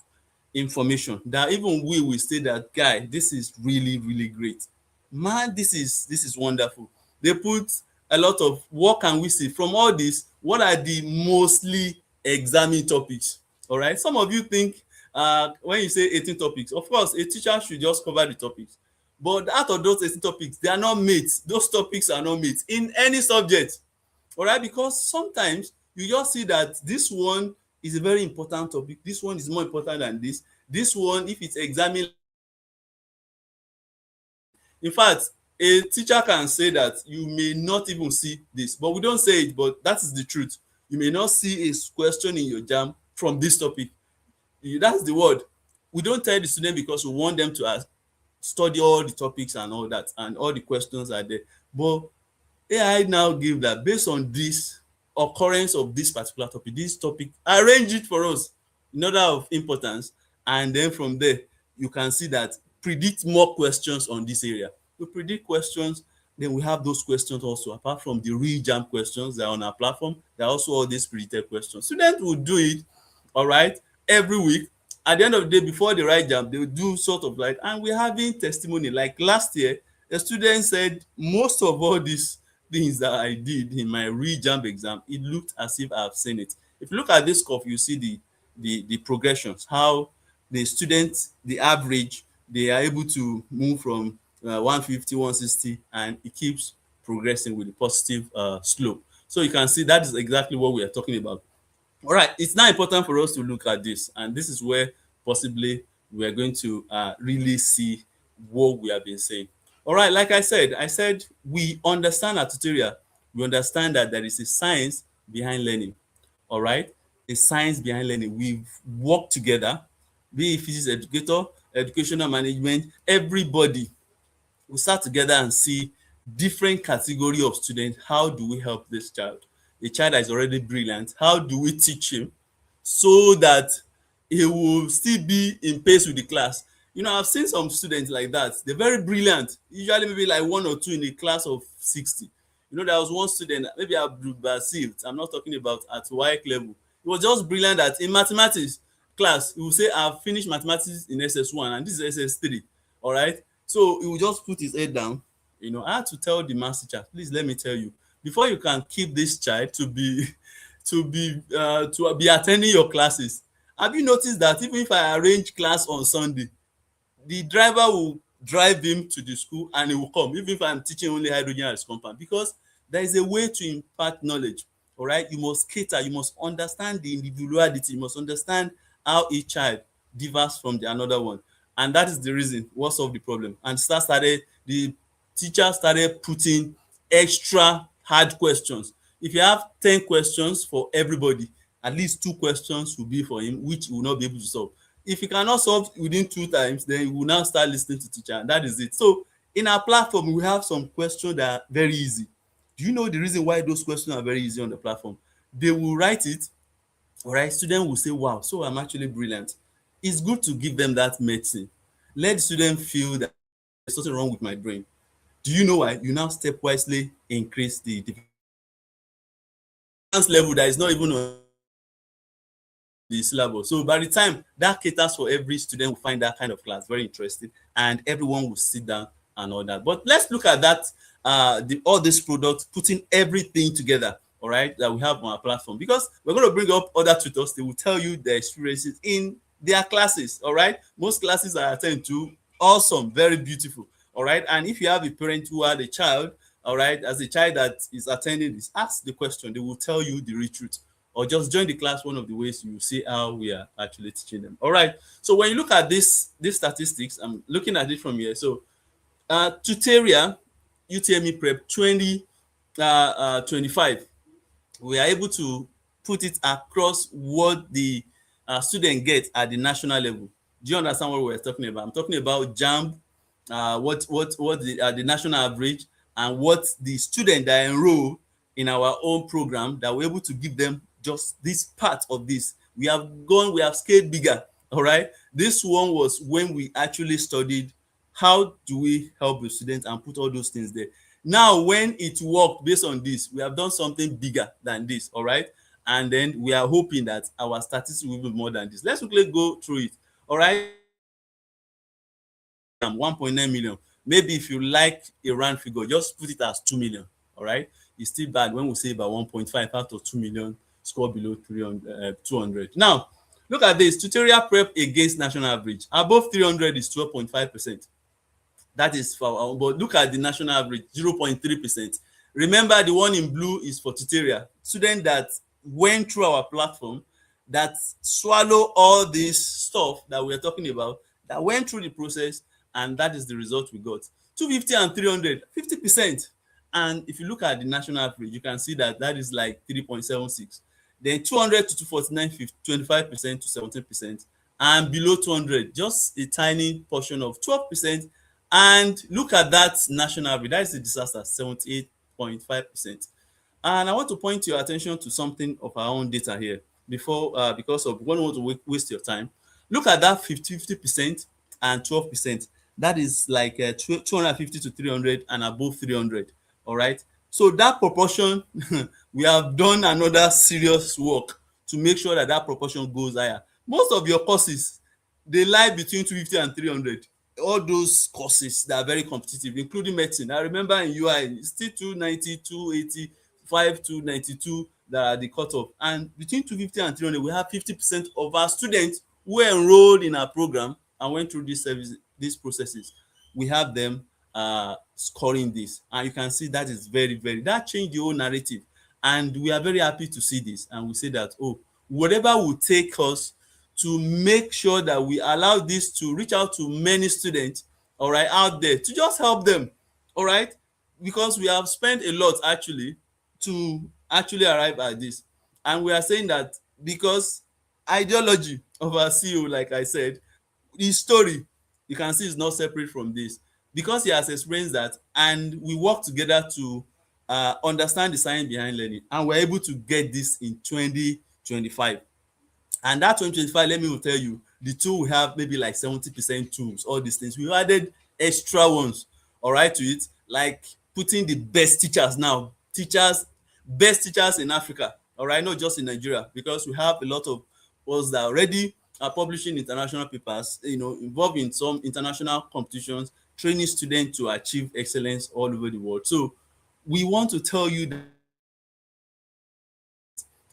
information that even we will say that, guy, this is really, really great. Man, this is wonderful. They put a lot of, what can we see from all this? What are the mostly examined topics? All right. Some of you think when you say 18 topics, of course, a teacher should just cover the topics. But out of those 18 topics, they are not mates. Those topics are not mates in any subject. All right, because sometimes you just see that this one is a very important topic. This one is more important than this. This one, if it's examined, in fact, a teacher can say that you may not even see this, but we don't say it, but that is the truth. You may not see a question in your JAM from this topic. That's the word. We don't tell the student because we want them to study all the topics and all that, and all the questions are there. But AI now give that based on this occurrence of this particular topic, this topic, arrange it for us. in order of importance, and then from there you can see that predict more questions on this area. We predict questions, then we have those questions also. Apart from the real JAMB questions that are on our platform, there are also all these predicted questions. Students will do it, all right, every week. At the end of the day, before they write JAMB, they will do sort of like, and we're having testimony. Like last year, a student said most of all these things that I did in my real JAMB exam, it looked as if I've seen it. If you look at this curve, you see the progressions, how the students, the average, they are able to move from 150, 160, and it keeps progressing with a positive slope. So you can see that is exactly what we are talking about. All right, it's now important for us to look at this, and this is where possibly we are going to really see what we have been saying. All right, like I said we understand our tutorial. We understand that there is a science behind learning. All right, a science behind learning. We've worked together, be it physics educator, educational management, everybody. We start together and see different category of students. How do we help this child? A child that is already brilliant, how do we teach him so that he will still be in pace with the class? You know, I've seen some students like that. They're very brilliant, usually maybe like one or two in a class of 60. You know, there was one student, maybe Abdul Basil, I'm not talking about at WAEC level. He was just brilliant that in mathematics class, he will say, I've finished mathematics in SS1 and this is SS3. All right. So he will just put his head down. You know, I had to tell the math teacher, please let me tell you, before you can keep this child to be to be attending your classes, have you noticed that even if I arrange class on Sunday, the driver will drive him to the school and he will come, even if I'm teaching only hydrogen as compound, because there is a way to impart knowledge. All right, you must cater, you must understand the individuality, you must understand how each child differs from the another one. And that is the reason what solved the problem. And started the teacher started putting extra hard questions. If you have 10 questions for everybody, at least 2 questions will be for him, which he will not be able to solve. If he cannot solve within 2 times, then he will now start listening to teacher, and that is it. So in our platform, we have some questions that are very easy. Do you know the reason why those questions are very easy on the platform? They will write it, all right, student will say, wow, so I'm actually brilliant. It's good to give them that medicine. Let the student feel that there's something wrong with my brain. Do you know why? You now stepwisely increase the advanced level that is not even on the syllabus. So by the time that caters for every student, will find that kind of class very interesting, and everyone will sit down and all that. But let's look at that, all these products, putting everything together, all right, that we have on our platform, because we're going to bring up other tutors. They will tell you their experiences in their classes. All right, most classes I attend to, awesome, very beautiful. All right, and if you have a parent who had a child, all right, as a child that is attending this, ask the question. They will tell you the real truth, or just join the class. One of the ways you will see how we are actually teaching them. All right, so when you look at this statistics, I'm looking at it from here. So tutorial UTME prep 2025, we are able to put it across what the student gets at the national level. Do you understand what we're talking about? I'm talking about JAMB, what the national average, and what the student that enroll in our own program, that we're able to give them just this part of this. We have scaled bigger. All right, this one was when we actually studied how do we help the students and put all those things there. Now when it worked based on this, we have done something bigger than this. All right, and then we are hoping that our statistics will be more than this. Let's quickly go through it. All right, 1.9 million. Maybe if you like a round figure, just put it as 2 million. All right, it's still bad when we say about 1.5 out of 2 million score below 200. Now look at this, tutorial prep against national average. Above 300 is 12.5%. That is for our, but look at the national average, 0.3%. Remember, the one in blue is for tutorial. Student that went through our platform, that swallow all this stuff that we're talking about, that went through the process, and that is the result we got. 250 and 300, 50%. And if you look at the national average, you can see that that is like 3.76. Then 200 to 249, 25% to 17%. And below 200, just a tiny portion of 12%. And look at that national average, that is a disaster, 78.5%. And I want to point your attention to something of our own data here. before, because of when you want to waste your time. Look at that 50% and 12%. That is like 250 to 300 and above 300. All right. So that proportion, we have done another serious work to make sure that that proportion goes higher. Most of your courses, they lie between 250 and 300. All those courses that are very competitive, including medicine. I remember in UI, it's still 290, 280, 292 that are the cutoff. And between 250 and 300, we have 50% of our students who enrolled in our program and went through these processes. We have them scoring this. And you can see that is that changed the whole narrative. And we are very happy to see this. And we say that, oh, whatever will take us to make sure that we allow this to reach out to many students, all right, out there, to just help them, all right, because we have spent a lot actually to actually arrive at this. And we are saying that because ideology of our CEO, like I said, his story, you can see, is not separate from this, because he has experienced that, and we work together to understand the science behind learning, and we're able to get this in 2025. And that 2025, let me tell you, the tool we have maybe like 70% tools, all these things. We added extra ones, all right, to it, like putting the best teachers now, best teachers in Africa, all right, not just in Nigeria, because we have a lot of us that already are publishing international papers, involved in some international competitions, training students to achieve excellence all over the world. So we want to tell you that,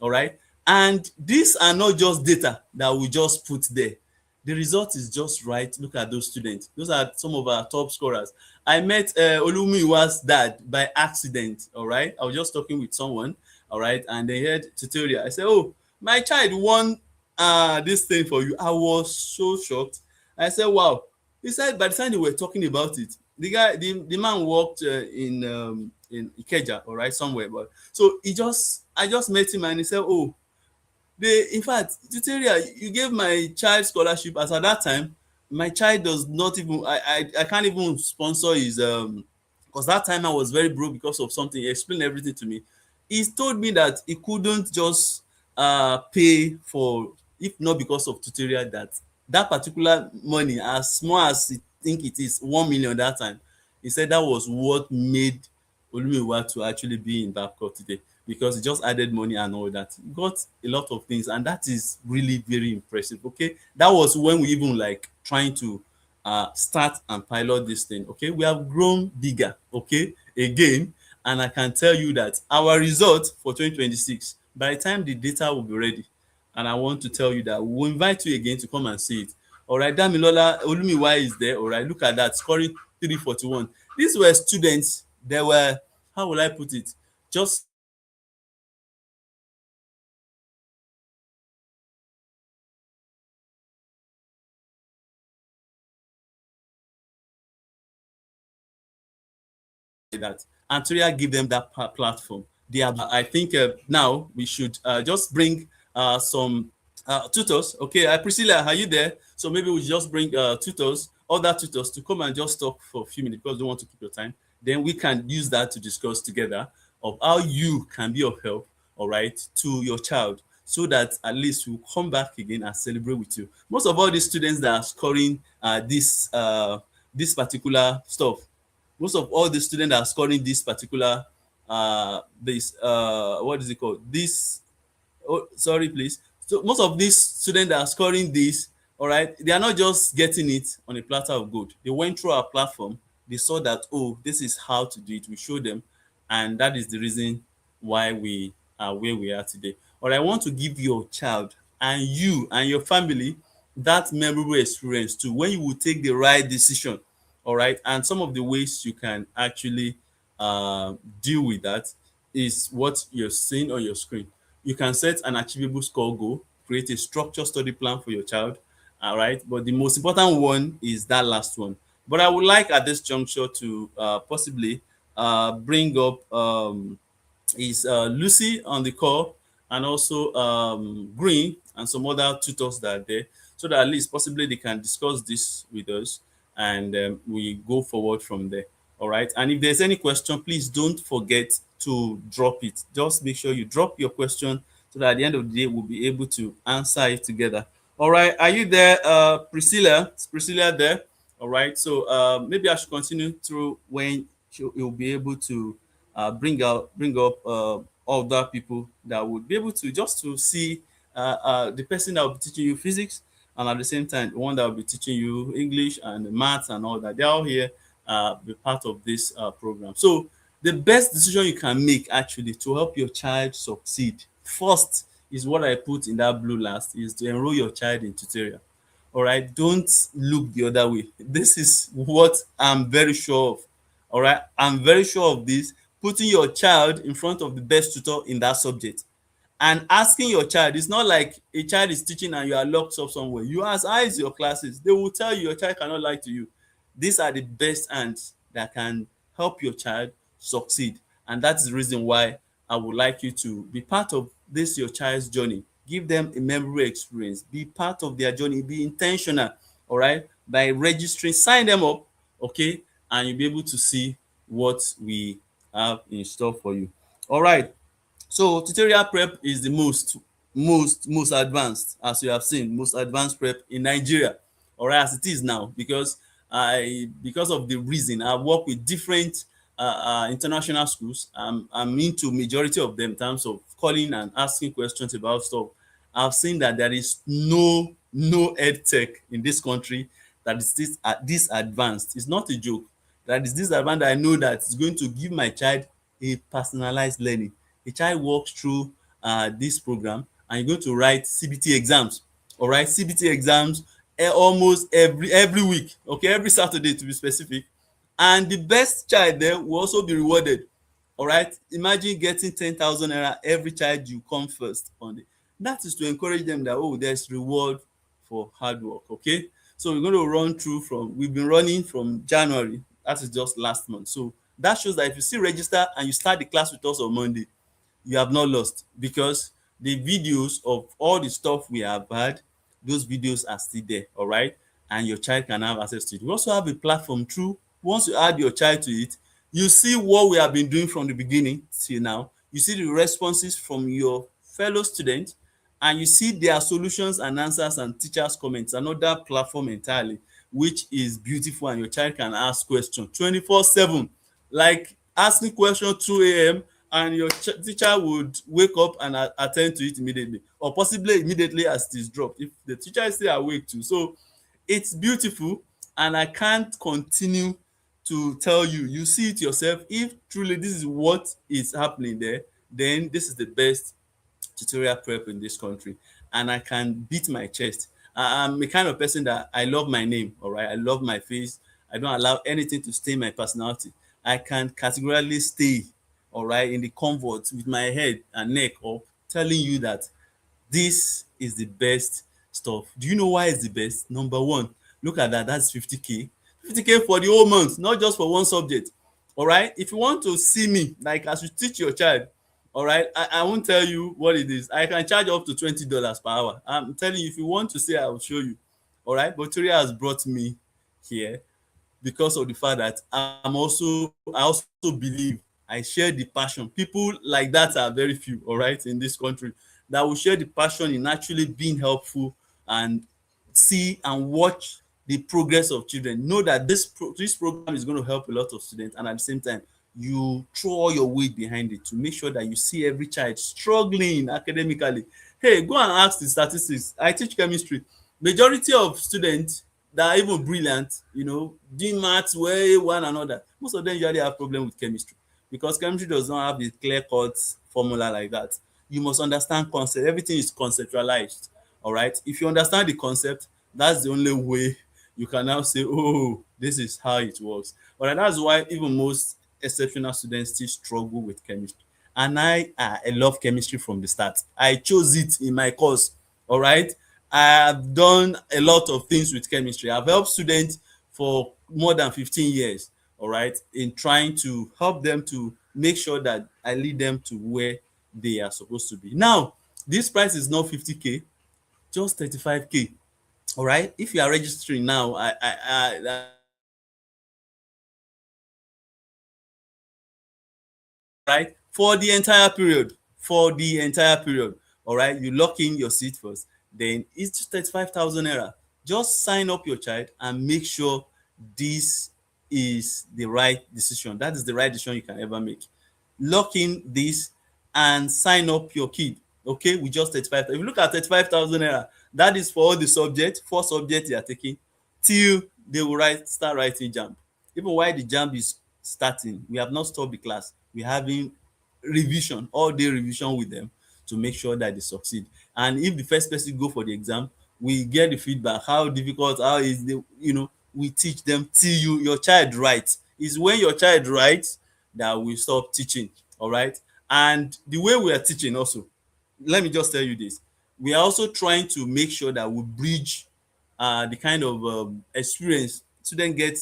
all right, and these are not just data that we just put there. The result is just right. Look at those students. Those are some of our top scorers. I met Olumiwa's dad by accident, all right. I was just talking with someone, all right, and they heard tutorial. I said, oh, my child won this thing for you. I was so shocked. I said, wow. He said by the time they were talking about it, the man worked in Ikeja, all right, somewhere. But so I just met him and he said, oh, in fact, tutorial, you gave my child scholarship. As at that time, my child does not even, I can't even sponsor his because that time I was very broke because of something. He explained everything to me. He told me that he couldn't just pay for, if not because of tutorial, that particular money, as small as he think it is, 1 million that time. He said that was what made Olumiwa to actually be in Babcock today, because he just added money and all that. He got a lot of things, and that is really very impressive. Okay, that was when we even like trying to start and pilot this thing. Okay, we have grown bigger. Okay, again, and I can tell you that our result for 2026, by the time the data will be ready, and I want to tell you that we'll invite you again to come and see it. All right, Damilola Olumiwa is there. All right, look at that, scoring 341. These were students. They were, how will I put it? Just that. And Turia give them that platform. They are, I think now we should just bring some tutors. Okay, Priscilla, are you there? So maybe we just bring tutors, other tutors, to come and just talk for a few minutes, because they want to keep your time. Then we can use that to discuss together of how you can be of help, all right, to your child, so that at least we'll come back again and celebrate with you. Most of all these students that are scoring this particular stuff, most of all the students that are scoring this particular this what is it called, this, oh sorry please, so most of these students that are scoring this, all right, they are not just getting it on a platter of gold. They went through our platform, they saw that, oh, this is how to do it, we show them, and that is the reason why we are where we are today. But I want to give your child and you and your family that memorable experience too, when you will take the right decision, all right. And some of the ways you can actually deal with that is what you're seeing on your screen. You can set an achievable score goal, create a structured study plan for your child, all right. But the most important one is that last one. But I would like at this juncture to possibly bring up is Lucy on the call, and also Green and some other tutors that are there, so that at least possibly they can discuss this with us, and we go forward from there. All right. And if there's any question, please don't forget to drop it. Just make sure you drop your question so that at the end of the day we'll be able to answer it together. All right, are you there, Priscilla? Is Priscilla there? All right, so maybe I should continue through when you'll be able to bring up other people that would be able to just to see the person that will be teaching you physics, and at the same time the one that will be teaching you English and maths and all that. They're all here, be part of this program. So the best decision you can make actually to help your child succeed first is what I put in that blue last, is to enroll your child in tutorial. All right, don't look the other way. This is what I'm very sure of. All right, I'm very sure of this. Putting your child in front of the best tutor in that subject and asking your child. It's not like a child is teaching and you are locked up somewhere. You ask, how is your classes? They will tell you. Your child cannot lie to you. These are the best hands that can help your child succeed, and that's the reason why I would like you to be part of this your child's journey. Give them a memory experience, be part of their journey, be intentional. All right, by registering, sign them up. Okay, and you'll be able to see what we have in store for you. All right, so tutorial prep is the most advanced, as you have seen, most advanced prep in Nigeria, or as it is now, because of the reason I work with different international schools. I'm into majority of them in terms of calling and asking questions about stuff. I've seen that there is no ed tech in this country that is this advanced. It's not a joke. That is this advanced that I know that is going to give my child a personalized learning. A child walks through this program and you're going to write CBT exams. All right, CBT exams almost every week, okay, every Saturday to be specific. And the best child there will also be rewarded. All right, imagine getting 10,000 naira every child you come first on it. That is to encourage them that, oh, there's reward for hard work. Okay, so we're going to run through from, we've been running from January, that is just last month. So that shows that if you still register and you start the class with us on Monday, you have not lost, because the videos of all the stuff we have had, those videos are still there. All right, and your child can have access to it. We also have a platform through, once you add your child to it, you see what we have been doing from the beginning till now. You see the responses from your fellow students, and you see their solutions and answers and teachers comments. Another platform entirely, which is beautiful, and your child can ask questions 24/7, like asking question 2 a.m. and your teacher would wake up and attend to it immediately, or possibly immediately as it is dropped if the teacher is still awake too. So it's beautiful, and I can't continue to tell you. You see it yourself. If truly this is what is happening there, then this is the best tutorial prep in this country, and I can beat my chest. I'm the kind of person that I love my name. All right, I love my face. I don't allow anything to stain my personality. I can categorically stay, all right, in the comfort with my head and neck up, telling you that this is the best stuff. Do you know why it's the best? Number one, look at that. That's 50K. 50K for the whole month, not just for one subject. All right. If you want to see me, like as you teach your child, all right, I won't tell you what it is. I can charge up to $20 per hour. I'm telling you, if you want to see, I will show you. All right. But Tori has brought me here because of the fact that I also believe, I share the passion. People like that are very few, all right, in this country, that will share the passion in actually being helpful and see and watch the progress of children. Know that this program is going to help a lot of students, and at the same time you throw all your weight behind it to make sure that you see every child struggling academically. Hey, go and ask the statistics. I teach chemistry. Majority of students that are even brilliant, doing maths way one another, most of them usually have problem with chemistry, because chemistry does not have a clear cut formula like that. You must understand concept. Everything is conceptualized. All right, if you understand the concept, that's the only way you can now say, oh, this is how it works. But that's why even most exceptional students still struggle with chemistry. And I love chemistry from the start. I chose it in my course. All right, I have done a lot of things with chemistry. I've helped students for more than 15 years, all right, in trying to help them to make sure that I lead them to where they are supposed to be. Now, this price is not 50K, just 35K. All right, if you are registering now, that's right, for the entire period, for the entire period. All right, you lock in your seat first, then it's 35,000 naira. Just sign up your child and make sure this is the right decision. That is the right decision you can ever make. Lock in this and sign up your kid, okay, with just 35. If you look at 35,000 naira, that is for all the subjects, 4 subjects they are taking, till they will start writing JAMB. Even while the JAMB is starting, we have not stopped the class. We're having revision, all day revision with them to make sure that they succeed. And if the first person go for the exam, we get the feedback, how difficult, how is the, we teach them till your child writes. It's when your child writes that we stop teaching. All right. And the way we are teaching also, let me just tell you this, we are also trying to make sure that we bridge the kind of experience students get,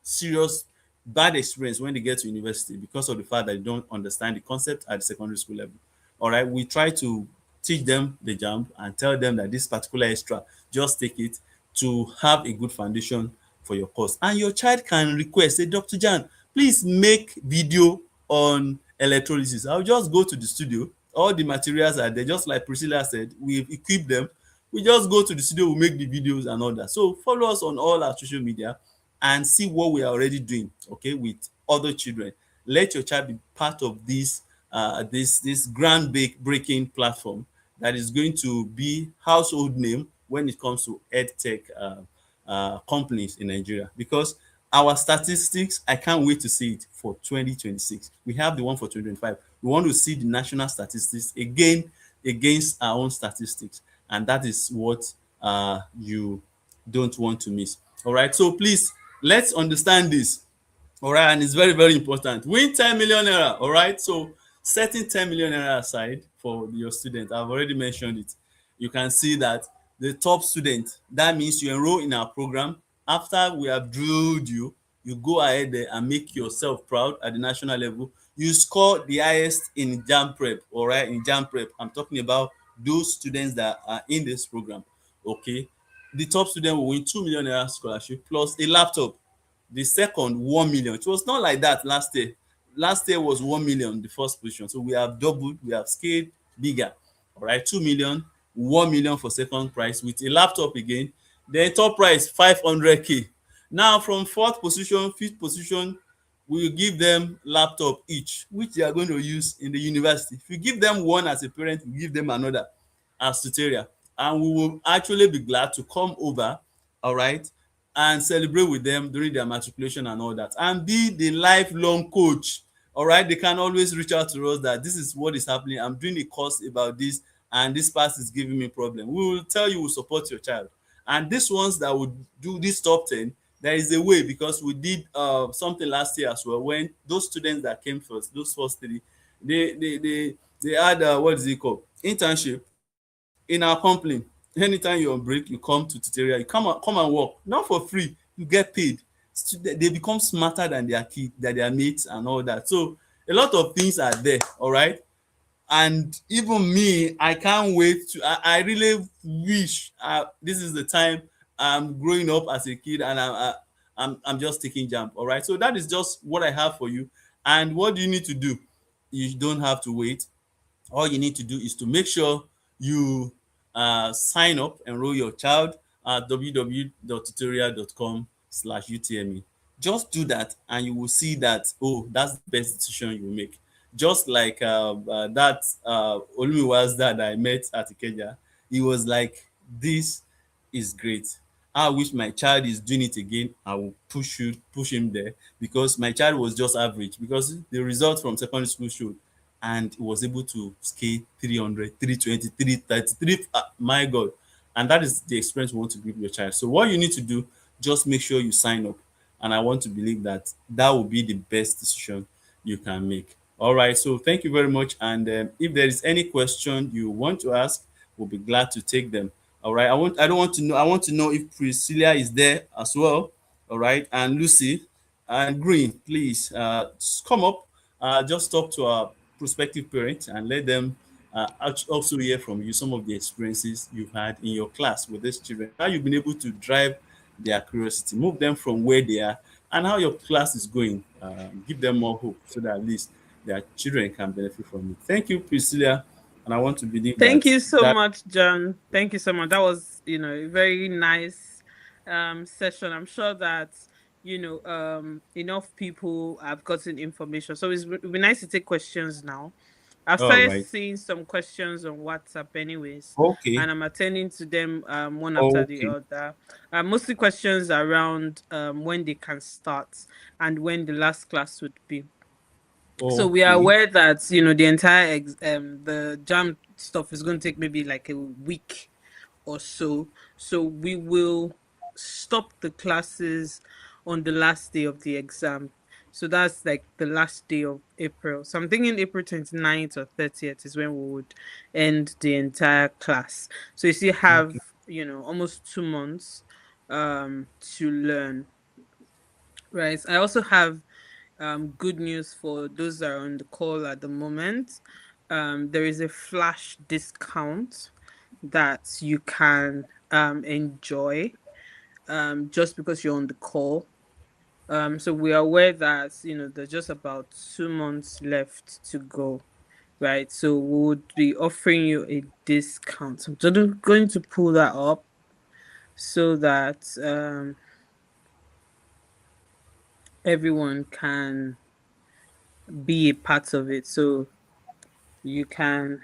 serious bad experience when they get to university because of the fact that they don't understand the concept at the secondary school level. All right, we try to teach them the JAMB and tell them that this particular extra, just take it to have a good foundation for your course. And your child can request, say, Dr. Jan, please make video on electrolysis. I'll just go to the studio, all the materials are there, just like Priscilla said, we've equipped them. We just go to the studio, we make the videos and all that. So follow us on all our social media and see what we are already doing, okay, with other children. Let your child be part of this ground breaking platform that is going to be household name when it comes to edtech companies in Nigeria. Because our statistics, I can't wait to see it for 2026. We have the one for 2025. We want to see the national statistics again against our own statistics, and that is what you don't want to miss. All right, so please, let's understand this. All right, and it's very, very important. Win 10 million naira. All right, so setting 10 million naira aside for your student, I've already mentioned it. You can see that the top student, that means you enroll in our program. After we have drilled you, you go ahead there and make yourself proud at the national level. You score the highest in JAMB prep. All right, in JAMB prep, I'm talking about those students that are in this program. Okay, the top student will win 2 million naira scholarship plus a laptop. The second, 1 million. It was not like that last year. Last year was 1 million, the first position. So we have doubled, we have scaled bigger. All right, 2 million, 1 million for second prize with a laptop again. Then top prize, 500K. Now from fourth position, fifth position, we will give them laptop each, which they are going to use in the university. If you give them one as a parent, we give them another as tutorial. And we will actually be glad to come over, all right, and celebrate with them during their matriculation and all that, and be the lifelong coach. All right, they can always reach out to us that this is what is happening, I'm doing a course about this and this pass is giving me problem. We will tell you, we'll support your child. And these ones that would do this top 10, there is a way, because we did something last year as well, when those students that came first, those first three, they had what is it called, internship in our company. Anytime you're on break, you come to tutorial, you come and work, not for free, you get paid. They become smarter than their kid, than their mates and all that. So a lot of things are there. All right, and even me, I can't wait to, I really wish this is the time I'm growing up as a kid and I'm just taking JAMB. All right, so that is just what I have for you. And what do you need to do? You don't have to wait. All you need to do is to make sure you sign up, enroll your child at www.tutorial.com/utme. Just do that and you will see that, oh, that's the best decision you make. Just like that Olumiwa's dad I met at Ikeja, he was like, this is great. I wish my child is doing it again. I will push him there, because my child was just average, because the result from secondary school showed, and he was able to scale 300, 320, 333. My God. And that is the experience we want to give your child. So what you need to do, just make sure you sign up. And I want to believe that that will be the best decision you can make. All right. So thank you very much. And if there is any question you want to ask, we'll be glad to take them. All right. I don't want to know. I want to know if Priscilla is there as well. All right. And Lucy and Green, please come up. Just talk to our prospective parents and let them also hear from you some of the experiences you've had in your class with these children, how you've been able to drive their curiosity, move them from where they are, and how your class is going. Give them more hope so that at least their children can benefit from it. Thank you, Priscilla. And I want to believe Thank that you so that much, John. Thank you so much. That was, a very nice session. I'm sure that, enough people have gotten information. So it'd be nice to take questions now. I've all started right. seeing some questions on WhatsApp anyways, Okay. and I'm attending to them one after the Okay. other. Mostly questions around when they can start and when the last class would be. So we are Okay. aware that the entire the jam stuff is going to take maybe like a week or so. So we will stop the classes on the last day of the exam. So that's like the last day of April. So I'm thinking April 29th or 30th is when we would end the entire class. So you still have, Okay. almost 2 months to learn. Right. I also have good news for those that are on the call at the moment. There is a flash discount that you can enjoy just because you're on the call. So we are aware that there's just about 2 months left to go, right? So we would be offering you a discount. So I'm going to pull that up so that everyone can be a part of it. So you can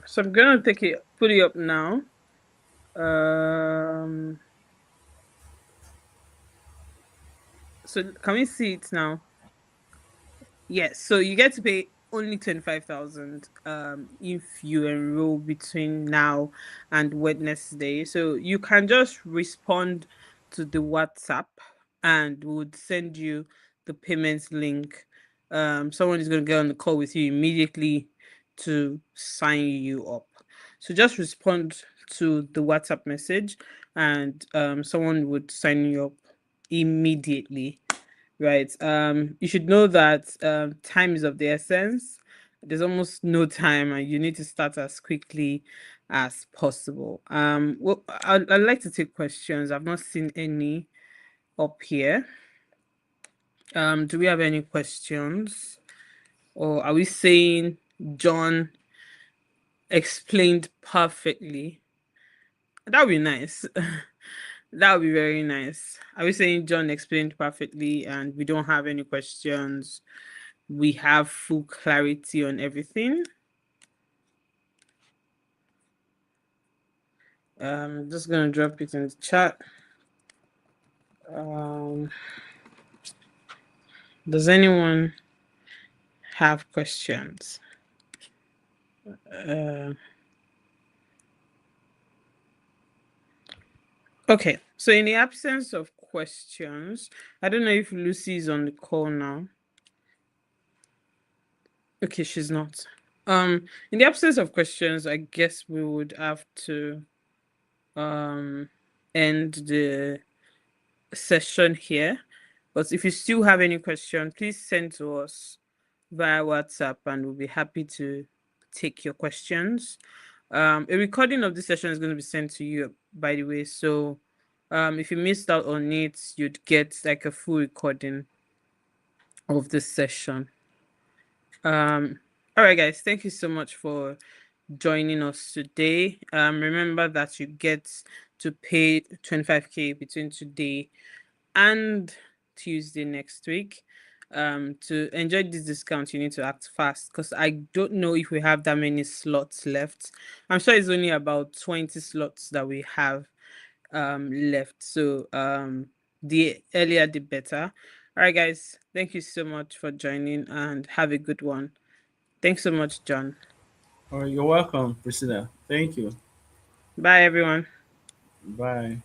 so I'm gonna put it up now. Um so can we see it now? Yes, so you get to pay only 25,000 if you enroll between now and Wednesday. So you can just respond to the WhatsApp and we would send you the payment link. Someone is going to get on the call with you immediately to sign you up. So just respond to the WhatsApp message and someone would sign you up immediately. Right. You should know that time is of the essence. There's almost no time, and you need to start as quickly as possible. Well, I'd like to take questions. I've not seen any up here. Do we have any questions, or are we saying John explained perfectly? That would be nice. That would be very nice. Are we saying John explained perfectly, and we don't have any questions? We have full clarity on everything. Just gonna drop it in the chat. Um, does anyone have questions? Uh, okay, so in the absence of questions, I don't know if Lucy is on the call now. Okay, she's not. In the absence of questions, I guess we would have to um end the session here. But if you still have any question, please send to us via WhatsApp and we'll be happy to take your questions. A recording of this session is going to be sent to you, by the way. So if you missed out on it, you'd get like a full recording of this session. All right, guys, thank you so much for joining us today. Remember that you get to pay 25K between today and Tuesday next week. To enjoy this discount, you need to act fast because I don't know if we have that many slots left. I'm sure it's only about 20 slots that we have left. So the earlier the better. All right, guys, thank you so much for joining and have a good one. Thanks so much, John. All right. You're welcome, Priscilla. Thank you. Bye, everyone. Bye.